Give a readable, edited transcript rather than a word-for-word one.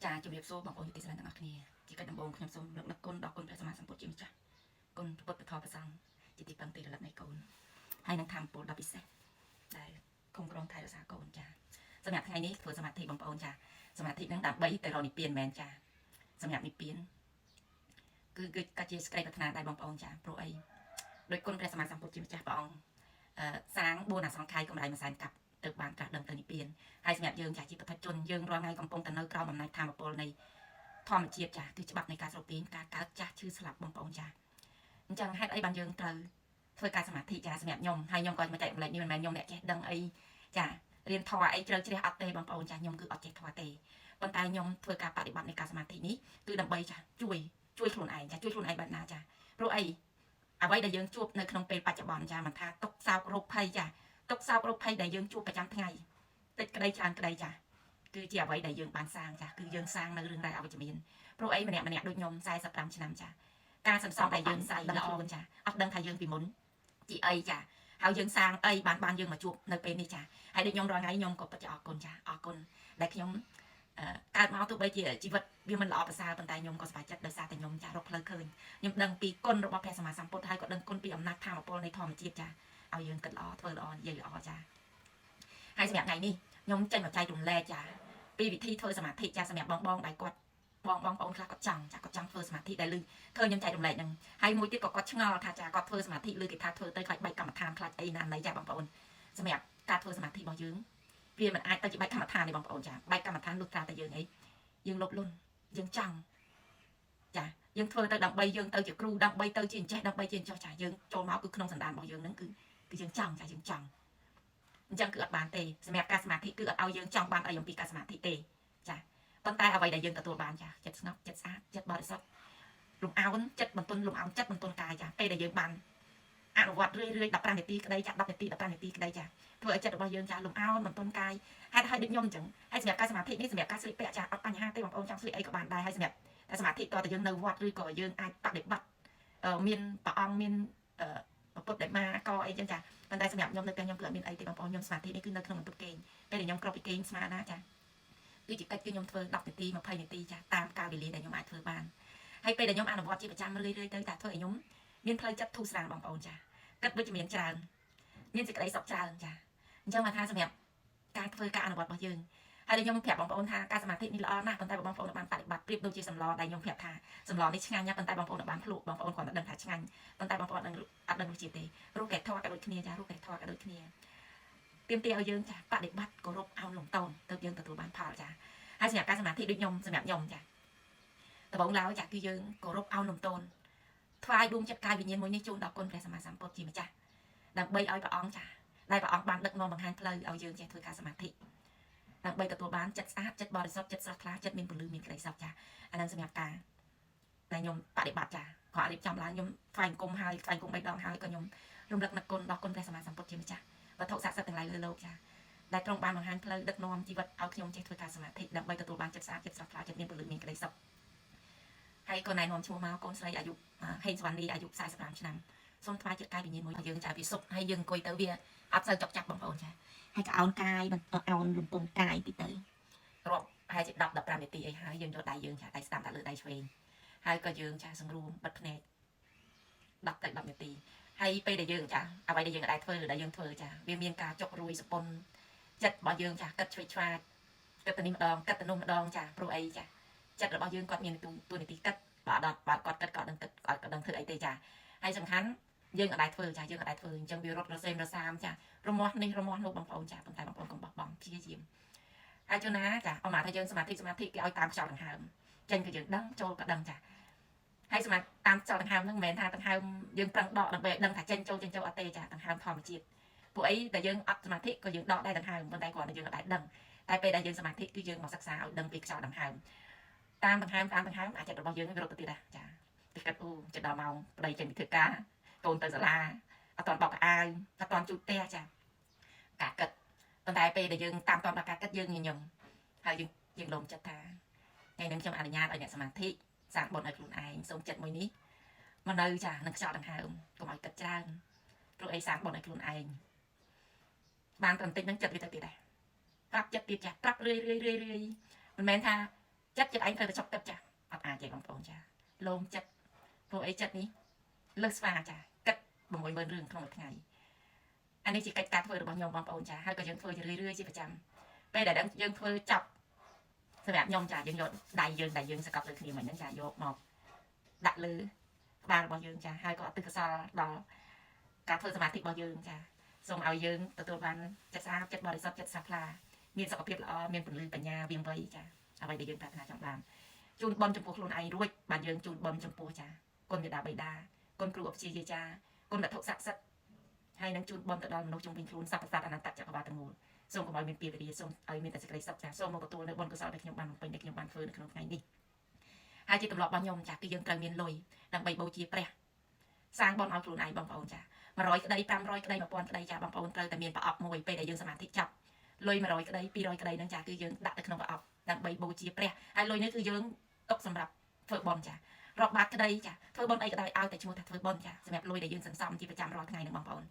ចាជំរាបសួរបងប្អូនទីស្រឡាញ់ទាំងអស់គ្នាជាកិច្ចដំបូងខ្ញុំសូមរំលឹកគុណដល់គុណព្រះសម្មាសម្ពុទ្ធជាម្ចាស់គុណពុទ្ធពធព្រះសង្ឃជាទីពឹងទីរលឹកនៃកូនហើយនឹងធម៌ពលដ៏ពិសេសដែលគុំក្រងថែរក្សាកូនចាសម្រាប់ថ្ងៃនេះធ្វើសមាធិបងប្អូនចាសមាធិនឹងដើម្បីទៅរកនិព្វានមែនចាសម្រាប់និព្វានគឺកាជាស្គ្រីប្រាថ្នាដែរបងប្អូនចាព្រោះអីដោយគុណព្រះសម្មាសម្ពុទ្ធជាម្ចាស់ព្រះអង្គសាង4អសង្ខ័យកម្រៃមួយសែនកាប់ទៅបានកាស់ដឹងទៅនិព្វានហើយសម្រាប់យើងចាជាពុទ្ធជនយើងរាល់ថ្ងៃកំពុងតែនៅក្រោមអំណាចធម៌ពលនៃធម្មជាតិចាគឺច្បាប់នៃការស្រោបទាញការកើតចាស់ឈឺស្លាប់បងប្អូនចាអញ្ចឹងហេតុអីបានយើងត្រូវធ្វើការសមាធិចាសម្រាប់ខ្ញុំហើយខ្ញុំក៏មកចែកម្លែកនេះមិនមែនខ្ញុំអ្នកចេះដឹងអីចារៀនធម៌អីជ្រៅជ្រះអត់ទេបងប្អូនចាខ្ញុំគឺអត់ចេះធម៌ទេប៉ុន្តែខ្ញុំធ្វើការបប្រតិបត្តិនៃការសមាធិនេះគឺដើម្បីចាជួយខ្លួនឯងចាជួយខ្លួនឯងបែបណាចាព្រោះអីអ្វីដែលយើងជួបនៅក្នុងពេលបច្ចុប្បន្នចាមិនថាទុកសោករោគភ័យចាទុកសោករោគភ័យដែលយើងជួបប្រចាំថ្ងៃតិចក្តីច្រើនក្តីចាគឺជាអ្វីដែលយើងបានសាងចាគឺយើងសាងនៅរឿងរ៉ាវអវិជ្ជមានព្រោះអីម្នាក់ដូចខ្ញុំ45ឆ្នាំចាការសន្សំដែលយើងសាយល្អចាអត់ដឹងថាយើងពីមុនជាអីចាហើយយើងសាងអីបានយើងមកជួបនៅពេលនេះចាហើយដូចខ្ញុំរាល់ថ្ងៃខ្ញុំក៏ពិតជាអរគុណចាអរគុណដែលខ្ញុំកើតមកទោះបីជាជីវិតវាមិនល្អប្រសើរប៉ុន្តែខ្ញុំក៏សប្បាយចិត្តដោយសារតែខ្ញុំចារកផ្លូវឃើញខ្ញុំដឹងពីគុណរបស់ព្រះសម្មាសម្ពុទ្ធហើយក៏ដឹងគុណពីអំណាចធម៌ពលនៃធម្មជាតិចាឲ្យយើងគិតល្អធ្វើល្អនិយាយល្អចាហើយសម្រាប់ថ្ងៃនេះខ្ញុំចេញមកចែករំលែកចាពីវិធីធ្វើសមាធិចាសម្រាប់បងដែលគាត់បងប្អូនខ្លះគាត់ចង់ធ្វើសមាធិដែលលឺឃើញខ្ញុំចែករំលែកហ្នឹងហើយមួយទៀតក៏គាត់ឆ្ងល់ថាចាគាត់ធ្វើសមាធិលឺគេថាធ្វើទៅខ្លាចបែកកម្មដ្ឋានខ្លាចអីណាណីចាបងប្អូនសម្រាប់ការធ្វើសមាធិរបស់យើងវាមិនអាចទៅជាបែកកម្មដ្ឋានទេបងប្អូនចាបែកកម្មដ្ឋានលុះត្រាតែយើងអីយើងលុបលុនយើងចង់ចាយើងធ្វើទៅដើម្បីយើងទៅជាគ្រូដើម្បីទៅជាអញ្ចេះដើម្បីជាអញ្ចោះចាយើងចូលមកគឺក្នុងសន្តានរបស់យើងហ្នឹងគឺយើងចង់ចាយើងចង់អញ្ចឹងគឺអត់បានទេសម្រាប់ការសមាធិគឺអត់ឲ្យយើងចង់បានអីអំពីការសមាធិទេចាប៉ុន្តែអ្វីដែលយើងទទួលបានចាចិត្តស្ងប់ចិត្តស្អាតចិត្តបរិសុទ្ធលំអោនចិត្តបន្ទន់លំអោនចិត្តបន្ទន់កាយចាពេលដែលយើងបានអនុវត្តរឿយ15នាទីក្តីចា10នាទី15នាទីក្តីចាធ្វើឲ្យចិត្តរបស់យើងចាលំអោនបន្ទន់កាយហេតុឲ្យដូចខ្ញុំអញ្ចឹងហើយសម្រាប់ការសមាធិនេះសម្រាប់ការស្លៀកពាក់ចាអត់បញ្ហាទេបងប្អូនចង់ស្លៀកអីក៏បានដែរហើយសម្រាប់តែសមាធិតតែយើងនៅវត្តឬក៏យើងអាចបដិបត្តិមានព្រះអង្គមានពុទ្ធដែលមកកអីចឹងចាប៉ុន្តែសម្រាប់ខ្ញុំនៅពេលខ្ញុំគឺអត់មានអីទេបងប្អូនខ្ញុំសមាធិនេះគឺនៅក្នុងបន្ទប់គេងពេលដែលខ្ញុំក្រោកពីគេងស្មានណាចាគឺជាកិច្ចគឺខ្ញុំធ្វើ10នាទី20នាទីចាតាមកាលវេលាដែលខ្ញុំអាចធ្វើបានហើយពេលដែលខ្ញុំអនុវត្តជាប្រចាំរឿយទៅតែធ្វើឲ្យខ្ញុំមានផ្លូវចិត្តធូរស្រាលបងប្អូនចាគិតវិជ្ជមានច្រើនមានសេចក្តីសុខច្រើនចាអញ្ចឹងមកថាសម្រាប់ការធ្វើការអនុវត្តរបស់យើងហើយខ្ញុំប្រាប់បងប្អូនថាការសមាធិនេះល្អណាស់ប៉ុន្តែបងប្អូនបានបប្រតិបត្តិប្រៀបដូចជាសម្លដែលខ្ញុំប្រាប់ថាសម្លនេះឆ្ងាញ់ណាស់ប៉ុន្តែបងប្អូនបានភ្លក់បងប្អូនគាត់តែដឹងថាឆ្ងាញ់ប៉ុន្តែបងប្អូនអត់ដឹងរសជាតិទេរសកែធေါ်ក៏ដូចគ្នាចារសកែធေါ်ក៏ដូចគ្នាទៀមទាឲ្យយើងចាបប្រតិបត្តិគោរពអោនលំតូនទៅយើងទទួលបានផលចាហើយសម្រាប់ការសមាធិដូចខ្ញុំសម្រាប់ខ្ញុំចាដំបូងឡើយចាគឺយើងគោរពអោនលំតូនថ្វាយដួងចិត្តកាយវិញ្ញាណមួយនេះជូនដល់គុណព្រះសម្មាសម្ពុទ្ធជាម្ចាស់ដើម្បីឲ្យព្រះអង្គចាដែលព្រះអង្គបានដឹកនាំបង្ហាញផ្លូវឲ្យយើងចេះធ្វើការសមាធិដើម្បីទទួលបានចិត្តស្អាតចិត្តបរិសុទ្ធចិត្តស្រស់ថ្លាចិត្តមានពលឺមានក្តីសុខចាអានឹងសម្រាប់ការដែលខ្ញុំបដិបត្តិចាគាត់រៀបចំឡើងខ្ញុំថ្វាយអង្គមហើយថ្វាយអង្គម3ដងហើយក៏ខ្ញុំរំលឹកនឹកគុណដល់គុណព្រះសម្មាសម្ពុទ្ធជាម្ចាស់វត្ថុស័ក្តិសិទ្ធិទាំងឡាយលើលោកចាដែលទ្រង់បានបង្ហាញផ្លូវដឹកនាំជីវិតឲ្យខ្ញុំចេះធ្វើការសមាធិដើម្បីទទួលបានចិត្តស្អាតចិត្តស្រស់ថ្លាចិត្តមានពលឺមានក្តីសុខហើយក៏ណែនាំឈ្មោះមកកូនស្រីអាយុហេងសវណ្ណីអាយុ45ឆ្នាំសូមថ្វាយចិត្តកាយវិញ្ញាណមួយយើងចាវាសុខហើយយើងអង្គុយទៅវាអត់សូវចុកចាប់បងប្អូនចាហើយក៏អោនកាយអោនលំទង់កាយតិចទៅរាប់ហើយជា10 15នាទីអីហើយយើងយកដៃយើងចាដៃស្ដាំដាក់លើដៃឆ្វេងហើយក៏យើងចាសម្រួលបិទភ្នែក10 ទៅ 10នាទីហើយពេលដែលយើងចាអ្វីដែលយើងអាចធ្វើដែលយើងធ្វើចាវាមានការចុករួយសពុនចិត្តរបស់យើងចាគិតឆ្វេងឆ្វាតគិតទៅនេះម្ដងគិតទៅនោះម្ដងចាព្រោះអីចាចិត្តរបស់យើងគាត់មានទូនាទីគិតបើគាត់គិតគាត់ដឹងធ្វើអីទេចាហើយសំខាន់យើងអត់ដែរធ្វើចាយើងអត់ដែរធ្វើអញ្ចឹងវារត់រសេមរសាមចារមាស់នេះរមាស់នោះបងប្អូនចាប៉ុន្តែបងប្អូនកុំបោះបង់ព្យាយាមហើយជួនណាចាអមថាយើងសមាធិគេឲ្យតាមខ្យល់ដង្ហើមចេញក៏យើងដឹងចូលក៏ដឹងចាហើយសម្រាប់តាមខ្យល់ដង្ហើមហ្នឹងមិនមែនថាដង្ហើមយើងប្រឹងដកដើម្បីឲ្យដឹងថាចេញចូលអត់ទេចាដង្ហើមធម្មជាតិពួកអីដែលយើងអត់សមាធិក៏យើងដកដែរដង្ហើមប៉ុន្តែគ្រាន់តែយើងអត់ដែរដឹងតែពេលដែលយើងសមាធិគឺយើងមកសិក្សាឲ្យដឹងពីខ្យល់ដង្ហើមតាមដង្ហើមអាចចិត្តរបស់យើងវារត់ទៅទៀតចាទៅគិតចិត្តដល់ម៉ោងប្តីចេញពីធ្វើការកូនទៅសាលាអត់តបោកអាវអត់តជូតផ្ទះចាការគិតប៉ុន្តែពេលដែលយើងតាមតបដល់ការគិតយើងញញឹមហើយយើងលោមចិត្តថាថ្ងៃនេះខ្ញុំអនុញ្ញាតឲ្យអ្នកសមាធិសាងបុណ្យឲ្យខ្លួនឯងសូមចិត្តមួយនេះមកនៅចានឹងខ្យល់ដង្ហើមកុំឲ្យគិតច្រើនព្រោះអីសាងបុណ្យឲ្យខ្លួនឯងបានតែបន្តិចនឹងចិត្តវាទៅទៀតដែរប្រាប់ចិត្តទៀតចាប្រាប់រឿយមិនមែនថា ចិត្តចិត្តឯងត្រូវតែចប់ទឹកចាអត់អាចទេបងប្អូនចាលោមចិត្តព្រោះអីចិត្តនេះលើសស្វាចាគិត60000រឿងក្នុងមួយថ្ងៃអានេះជាកិច្ចការធ្វើរបស់ខ្ញុំបងប្អូនចាហើយក៏យើងធ្វើជារឿយៗជាប្រចាំពេលដែលយើងធ្វើចាប់សម្រាប់ខ្ញុំចាយើងយកដៃយើងសកប់លើគ្នាមិនហ្នឹងចាយកមកដាក់លើក្បាលរបស់យើងចាហើយក៏អត់ទឹកកសលដល់ការធ្វើសមាធិរបស់យើងចាសូមឲ្យយើងទទួលបានចិត្តស្អាតចិត្តបរិសុទ្ធចិត្តសាផ្លាមានសុខភាពល្អមានពន្លឺបញ្ញាវាងវៃចាអ្វីដែលយើងប្រាថ្នាចង់បានជូនបនចំពោះខ្លួនឯងរួចបានយើងជូនបនចំពោះចាគុណមេដាបៃតាគុណគ្រូឧបជាយាចាគុណវត្ថុស័ក្តិសិទ្ធិហើយនឹងជូនបនទៅដល់មនុស្សជុំវិញខ្លួនសព្វសត្វអនន្តចក្រវាឡទាំងមូលសូមកុំឲ្យមានពីវិរិយសូមឲ្យមានតែសេចក្តីសុខចាសូមមកទទួលនៅបុណ្យកុសលដែលខ្ញុំបានបំពេញដែលខ្ញុំបានធ្វើនៅក្នុងថ្ងៃនេះហើយជាទម្លាប់របស់ខ្ញុំចាគឺយើងត្រូវមានលុយដើម្បីបូជាព្រះសាងបនឲ្យខ្លួនឯងបងប្អូនចា100ក្តី500ក្តី1000ក្តីចាបងប្អូនត្រូវតែមានប្រអប់មួយពេលដែលយើងសមាធិចប់លុយ100ក្តី200ក្តីហ្នឹងចាគឺយើងដាក់ទៅក្នុងប្រអប់ដើម្បីបូជាព្រះហើយលុយនេះគឺយើងទុកសម្រាប់ធ្វើបនចារកបាតក្តីចាធ្វើបនអីក៏ដោយឲ្យតែឈ្មោះថាធ្វើបនចាសម្រាប់លុយដែលយើងសន្សំជាប្រចាំរាល់ថ្ងៃហ្នឹងបងប្អូន